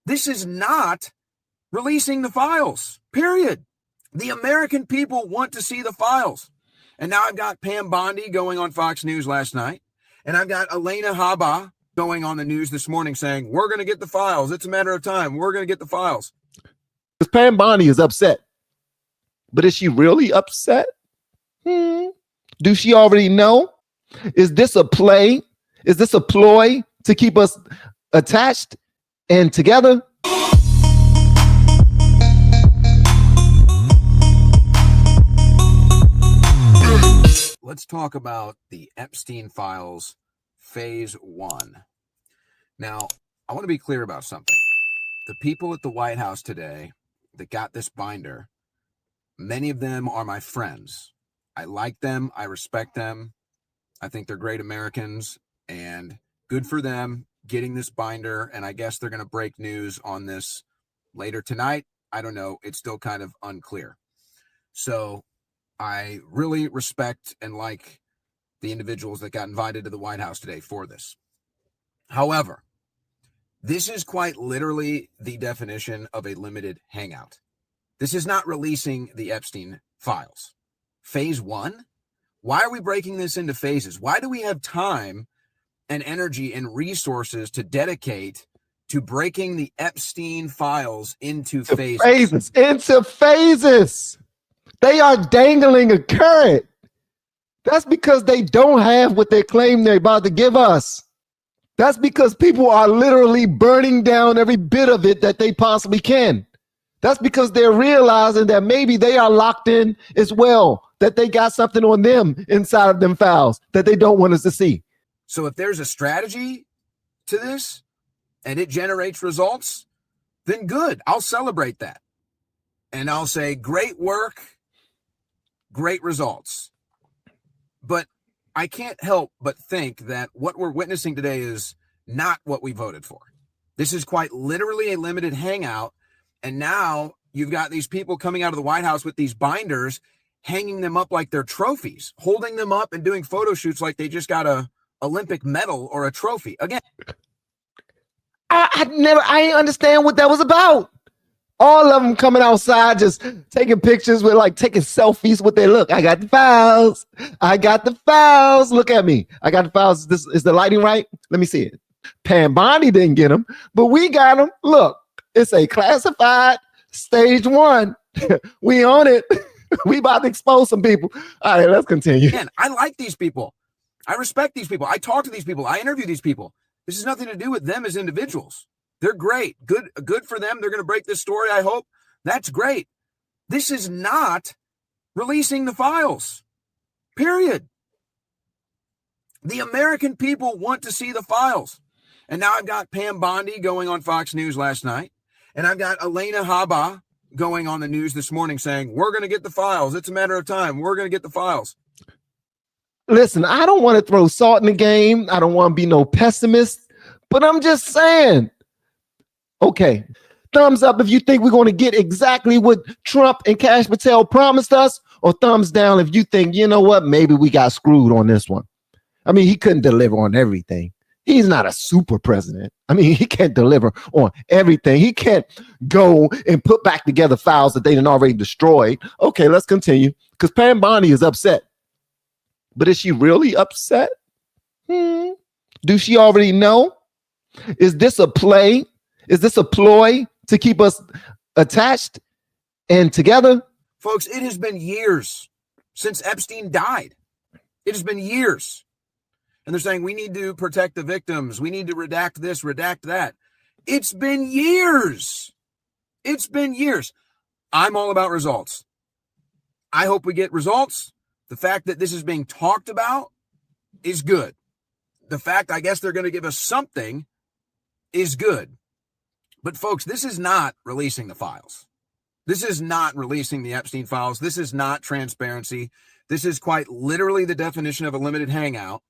This is not releasing the files, period. The American people want to see the files. And now I've got Pam Bondi going on Fox News last night. And I've got Elena Haba going on the news this morning saying, we're going to get the files. It's a matter of time. We're going to get the files. Because Pam Bondi is upset. But is she really upset? Do she already know? Is this a play? Is this a ploy to keep us attached and together? Let's talk about the Epstein files, phase 1. Now, I want to be clear about something. The people at the White House today that got this binder, many of them are my friends. I like them. I respect them. I think they're great Americans, and good for them getting this binder. And I guess they're going to break news on this later tonight. I don't know. It's still kind of unclear. So I really respect and like the individuals that got invited to the White House today for this. However, this is quite literally the definition of a limited hangout. This is not releasing the Epstein files. Phase 1? Why are we breaking this into phases? Why do we have time and energy and resources to dedicate to breaking the Epstein files into phases? Into phases. They are dangling a carrot. That's because they don't have what they claim they're about to give us. That's because people are literally burning down every bit of it that they possibly can. That's because they're realizing that maybe they are locked in as well, that they got something on them inside of them files that they don't want us to see. So if there's a strategy to this and it generates results, then good. I'll celebrate that. And I'll say, great work, great results. But I can't help but think that what we're witnessing today is not what we voted for. This is quite literally a limited hangout. And now you've got these people coming out of the White House with these binders, hanging them up like they're trophies, holding them up and doing photo shoots like they just got a Olympic medal or a trophy. Again, I ain't understand what that was about. All of them coming outside, just taking pictures with taking selfies with their look. I got the files. I got the files. Look at me. I got the files. Is the lighting right? Let me see it. Pam Bondi didn't get them, but we got them. Look, it's a classified stage 1. We on it. We about to expose some people. All right, let's continue. Man, I like these people. I respect these people. I talk to these people. I interview these people. This has nothing to do with them as individuals. They're great. Good for them. They're going to break this story, I hope. That's great. This is not releasing the files, period. The American people want to see the files. And now I've got Pam Bondi going on Fox News last night. And I've got Elena Haba going on the news this morning saying, we're going to get the files. It's a matter of time. We're going to get the files. Listen, I don't want to throw salt in the game. I don't want to be no pessimist, but I'm just saying. Okay, thumbs up if you think we're going to get exactly what Trump and Kash Patel promised us, or thumbs down if you think, you know what, maybe we got screwed on this one. I mean, he couldn't deliver on everything. He's not a super president. I mean, he can't deliver on everything. He can't go and put back together files that they done already destroyed. Okay, let's continue, because Pam Bondi is upset. But is she really upset? Do she already know? Is this a play? Is this a ploy to keep us attached and together? Folks, it has been years since Epstein died. It has been years. And they're saying we need to protect the victims. We need to redact this, redact that. It's been years. It's been years. I'm all about results. I hope we get results. The fact that this is being talked about is good. The fact, I guess, they're going to give us something is good. But folks, this is not releasing the files. This is not releasing the Epstein files. This is not transparency. This is quite literally the definition of a limited hangout.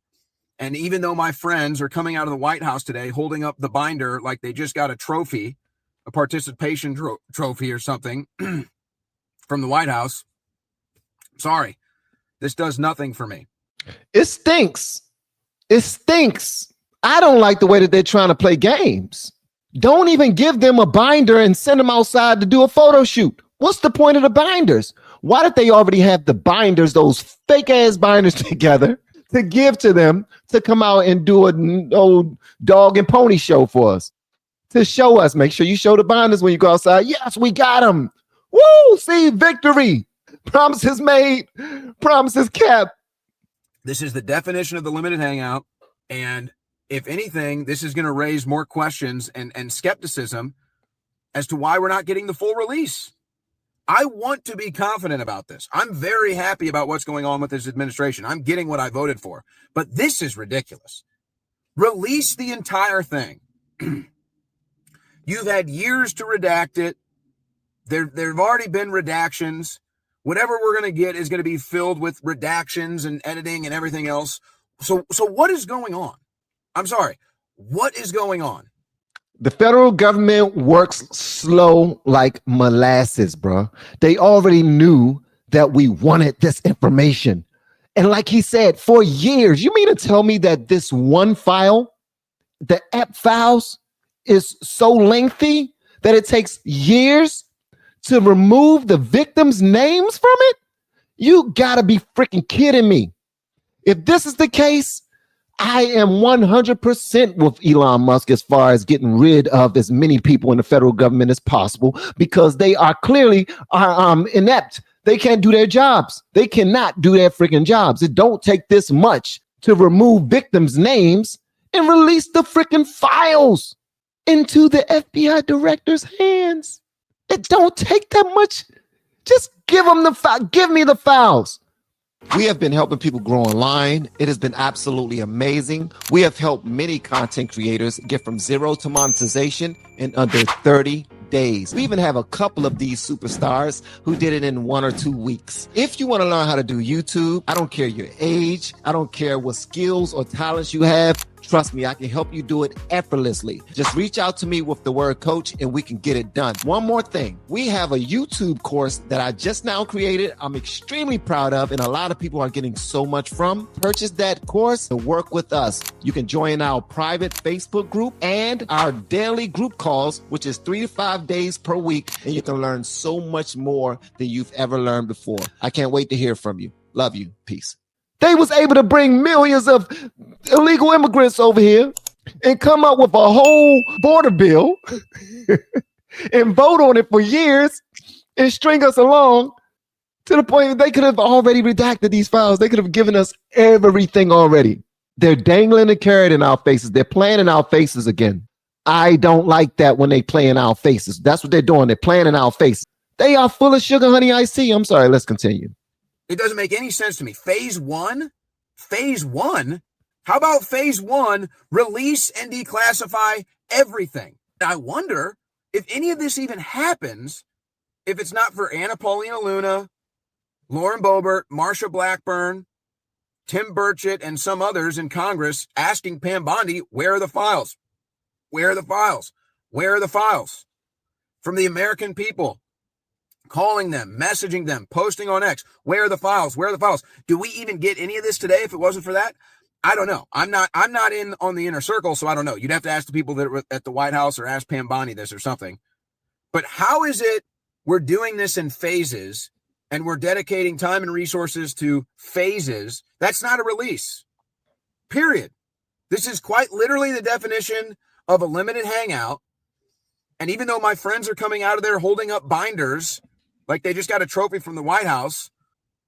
And even though my friends are coming out of the White House today holding up the binder like they just got a trophy, a participation trophy or something from the White House, sorry, this does nothing for me. It stinks. It stinks. I don't like the way that they're trying to play games. Don't even give them a binder and send them outside to do a photo shoot. What's the point of the binders? Why did they already have the binders, those fake ass binders together to give to them to come out and do an old dog and pony show for us? To show us, make sure you show the binders when you go outside. Yes, we got them. Woo, see, victory. Promises made, promises kept. This is the definition of the limited hangout. And if anything, this is going to raise more questions and skepticism as to why we're not getting the full release. I want to be confident about this. I'm very happy about what's going on with this administration. I'm getting what I voted for. But this is ridiculous. Release the entire thing. You've had years to redact it. There have already been redactions. Whatever we're going to get is going to be filled with redactions and editing and everything else. So what is going on? I'm sorry. What is going on? The federal government works slow like molasses, bro. They already knew that we wanted this information. And like he said, for years, you mean to tell me that this one file, the app files, is so lengthy that it takes years to remove the victims' names from it? You gotta be freaking kidding me. If this is the case, I am 100% with Elon Musk as far as getting rid of as many people in the federal government as possible, because they are clearly inept. They can't do their jobs. They cannot do their freaking jobs. It don't take this much to remove victims' names and release the freaking files into the FBI director's hands. It don't take that much. Just give them the file. Give me the files. We have been helping people grow online. It has been absolutely amazing. We have helped many content creators get from zero to monetization in under 30 days. We even have a couple of these superstars who did it in 1 or 2 weeks. If you want to learn how to do YouTube, I don't care your age. I don't care what skills or talents you have. Trust me, I can help you do it effortlessly. Just reach out to me with the word coach and we can get it done. One more thing. We have a YouTube course that I just now created. I'm extremely proud of, and a lot of people are getting so much from. Purchase that course and work with us. You can join our private Facebook group and our daily group calls, which is 3 to 5 days per week. And you can learn so much more than you've ever learned before. I can't wait to hear from you. Love you. Peace. They was able to bring millions of illegal immigrants over here and come up with a whole border bill and vote on it for years and string us along to the point that they could have already redacted these files. They could have given us everything already. They're dangling a carrot in our faces. They're playing in our faces again. I don't like that when they play in our faces. That's what they're doing. They're playing in our faces. They are full of sugar, honey, iced tea. I'm sorry. Let's continue. It doesn't make any sense to me. Phase one? Phase one? How about phase one, release and declassify everything? I wonder if any of this even happens if it's not for Anna Paulina Luna, Lauren Boebert, Marsha Blackburn, Tim Burchett, and some others in Congress asking Pam Bondi, where are the files? Where are the files? Where are the files? From the American people. Calling them, messaging them, posting on X. Where are the files? Where are the files? Do we even get any of this today if it wasn't for that? I don't know. I'm not in on the inner circle, so I don't know. You'd have to ask the people that were at the White House or ask Pam Bondi this or something. But how is it we're doing this in phases and we're dedicating time and resources to phases? That's not a release. Period. This is quite literally the definition of a limited hangout. And even though my friends are coming out of there holding up binders like they just got a trophy from the White House,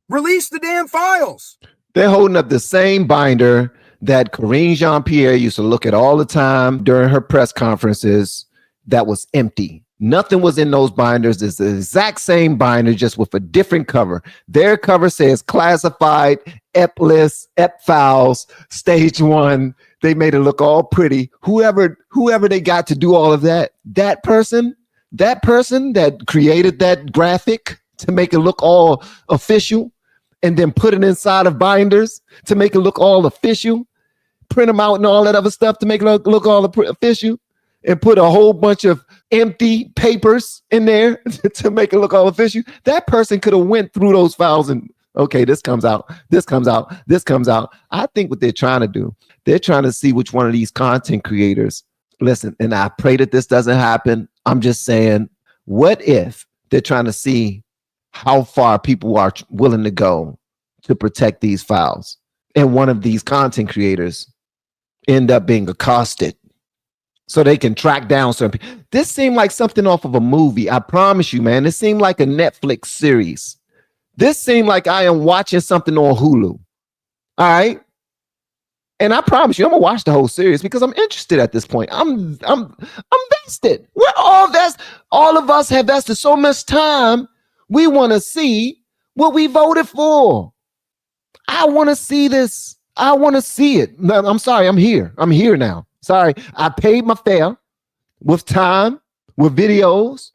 release the damn files. They're holding up the same binder that Karine Jean-Pierre used to look at all the time during her press conferences that was empty. Nothing was in those binders. It's the exact same binder, just with a different cover. Their cover says classified, EP list, EP files, stage 1. They made it look all pretty. Whoever they got to do all of that, that person that created that graphic to make it look all official and then put it inside of binders to make it look all official, print them out and all that other stuff to make it look all official, and put a whole bunch of empty papers in there to make it look all official. That person could have went through those files and, okay, this comes out, this comes out, this comes out. I think what they're trying to do, they're trying to see which one of these content creators Listen, and I pray that this doesn't happen. I'm just saying, what if they're trying to see how far people are willing to go to protect these files, and one of these content creators end up being accosted so they can track down certain people? This seemed like something off of a movie. I promise you, man. It seemed like a Netflix series. This seemed like I am watching something on Hulu. All right. And I promise you, I'm gonna watch the whole series because I'm interested at this point. I'm vested. We're all vested. All of us have vested so much time. We want to see what we voted for. I want to see this. I want to see it. No, I'm sorry. I'm here. I'm here now. Sorry. I paid my fare with time, with videos,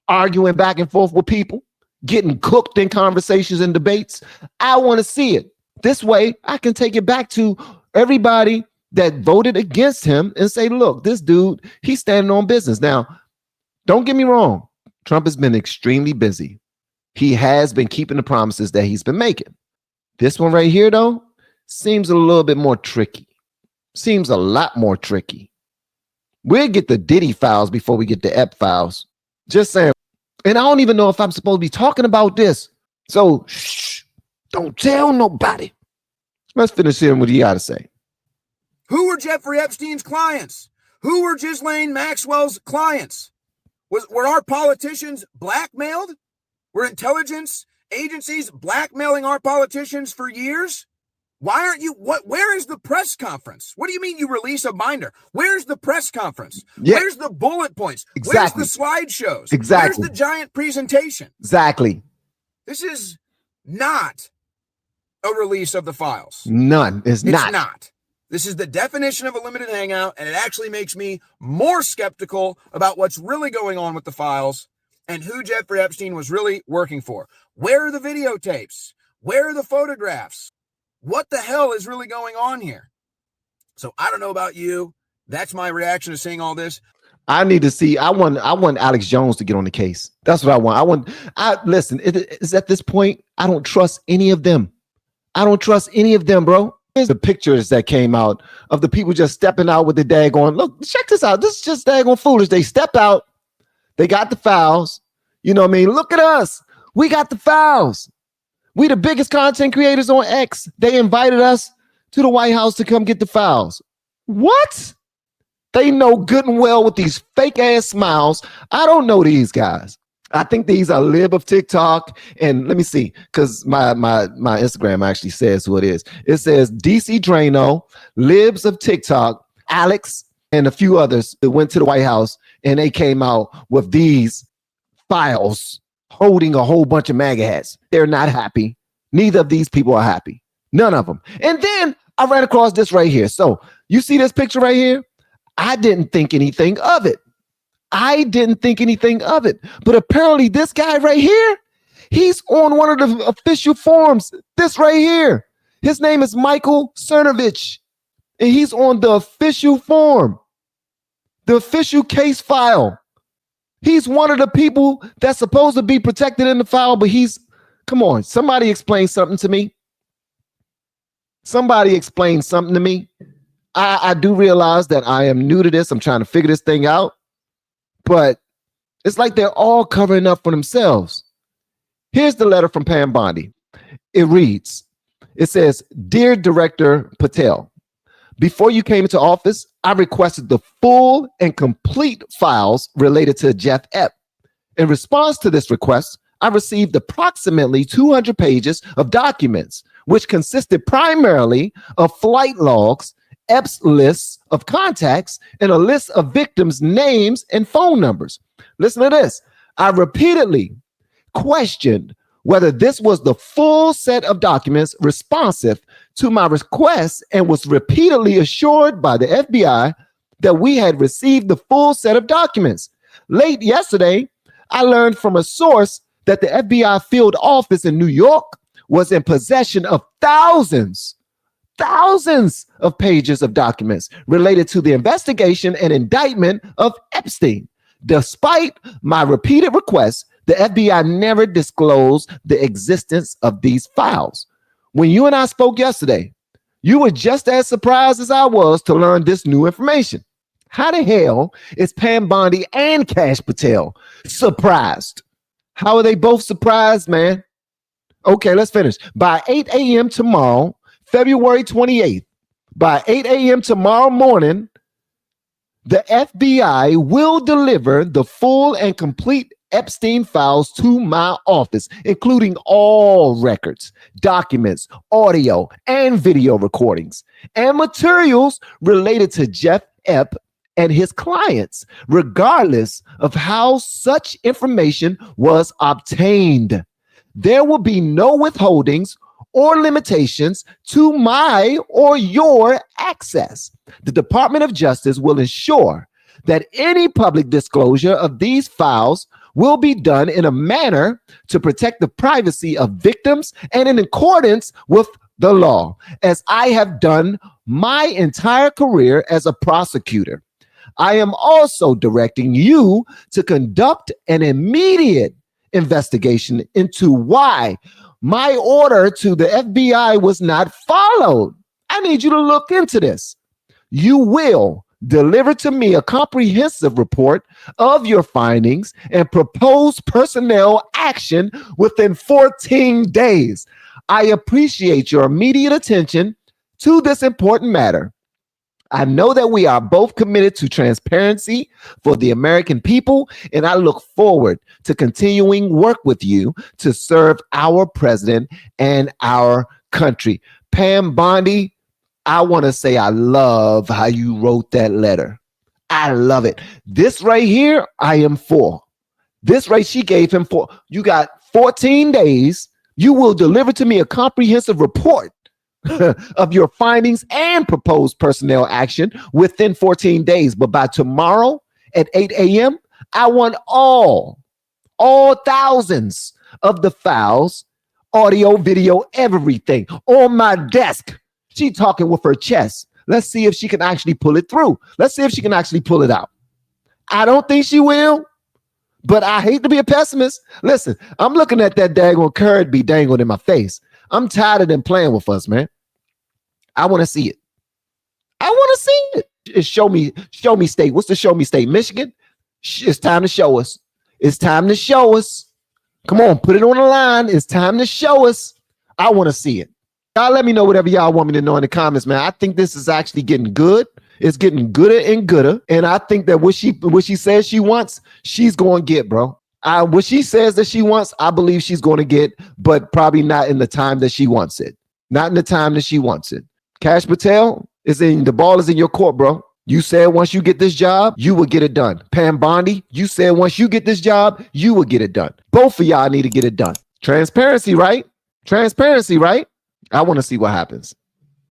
arguing back and forth with people, getting cooked in conversations and debates. I want to see it. This way, I can take it back to everybody that voted against him and say, look, this dude, he's standing on business. Now, don't get me wrong. Trump has been extremely busy. He has been keeping the promises that he's been making. This one right here, though, seems a little bit more tricky. Seems a lot more tricky. We'll get the Diddy files before we get the Ep files. Just saying. And I don't even know if I'm supposed to be talking about this. So, shh, don't tell nobody. Let's finish hearing what he got to say. Who were Jeffrey Epstein's clients? Who were Ghislaine Maxwell's clients? Were our politicians blackmailed? Were intelligence agencies blackmailing our politicians for years? Why aren't you? Where is the press conference? What do you mean you release a binder? Where's the press conference? Yeah. Where's the bullet points? Exactly. Where's the slideshows? Exactly. Where's the giant presentation? Exactly. This is not a release of the files. None. It's not. It's not. This is the definition of a limited hangout, and it actually makes me more skeptical about what's really going on with the files and who Jeffrey Epstein was really working for. Where are the videotapes? Where are the photographs? What the hell is really going on here? So I don't know about you. That's my reaction to seeing all this. I need to see. I want Alex Jones to get on the case. That's what I want. Listen, it's at this point, I don't trust any of them. I don't trust any of them, bro. Here's the pictures that came out of the people just stepping out with the daggone. Look, check this out. This is just daggone foolish. They stepped out. They got the files. You know what I mean? Look at us. We got the files. We the biggest content creators on X. They invited us to the White House to come get the files. What? They know good and well with these fake ass smiles. I don't know these guys. I think these are Lib of TikTok. And let me see, because my Instagram actually says who it is. It says DC Drano, Libs of TikTok, Alex, and a few others that went to the White House, and they came out with these files holding a whole bunch of MAGA hats. They're not happy. Neither of these people are happy. None of them. And then I ran across this right here. So you see this picture right here? I didn't think anything of it. But apparently this guy right here, he's on one of the official forums. This right here. His name is Michael Cernovich. And he's on the official form, the official case file. He's one of the people that's supposed to be protected in the file, but come on, somebody explain something to me. I do realize that I am new to this. I'm trying to figure this thing out, but it's like they're all covering up for themselves. Here's the letter from Pam Bondi. It reads, it says, Dear Director Patel, before you came into office, I requested the full and complete files related to Jeff Ep. In response to this request, I received approximately 200 pages of documents, which consisted primarily of flight logs, Ep's lists of contacts, and a list of victims' names and phone numbers. Listen to this. I repeatedly questioned whether this was the full set of documents responsive to my request and was repeatedly assured by the FBI that we had received the full set of documents. Late yesterday, I learned from a source that the FBI field office in New York was in possession of thousands of pages of documents related to the investigation and indictment of Epstein. Despite my repeated requests, the FBI never disclosed the existence of these files. When you and I spoke yesterday, you were just as surprised as I was to learn this new information. How the hell is Pam Bondi and Cash Patel surprised? How are they both surprised, man? Okay, let's finish. By 8 a.m. tomorrow, February 28th, by 8 a.m. tomorrow morning, the FBI will deliver the full and complete Epstein files to my office, including all records, documents, audio, and video recordings, and materials related to Jeff Ep and his clients, regardless of how such information was obtained. There will be no withholdings or limitations to my or your access. The Department of Justice will ensure that any public disclosure of these files will be done in a manner to protect the privacy of victims and in accordance with the law, as I have done my entire career as a prosecutor. I am also directing you to conduct an immediate investigation into why my order to the FBI was not followed. I need you to look into this. You will deliver to me a comprehensive report of your findings and proposed personnel action within 14 days. I appreciate your immediate attention to this important matter. I know that we are both committed to transparency for the American people, and I look forward to continuing work with you to serve our president and our country. Pam Bondi, I want to say I love how you wrote that letter. I love it. This right here, I am for. This right, she gave him for. You got 14 days. You will deliver to me a comprehensive report of your findings and proposed personnel action within 14 days. But by tomorrow at 8 a.m., I want all thousands of the files, audio, video, everything on my desk. She talking with her chest. Let's see if she can actually pull it through. Let's see if she can actually pull it out. I don't think she will, but I hate to be a pessimist. Listen, I'm looking at that daggone curd be dangled in my face. I'm tired of them playing with us, man. I want to see it. I want to see it. It's show me state. What's the show me state? Michigan? It's time to show us. It's time to show us. Come on, put it on the line. It's time to show us. I want to see it. Y'all let me know whatever y'all want me to know in the comments, man. I think this is actually getting good. It's getting gooder and gooder. And I think that what she says she wants, she's going to get, bro. What she says that she wants, I believe she's going to get, but probably not in the time that she wants it. Not in the time that she wants it. Cash Patel, the ball is in your court, bro. You said once you get this job, you will get it done. Pam Bondi, you said once you get this job, you will get it done. Both of y'all need to get it done. Transparency, right? Transparency, right? I want to see what happens.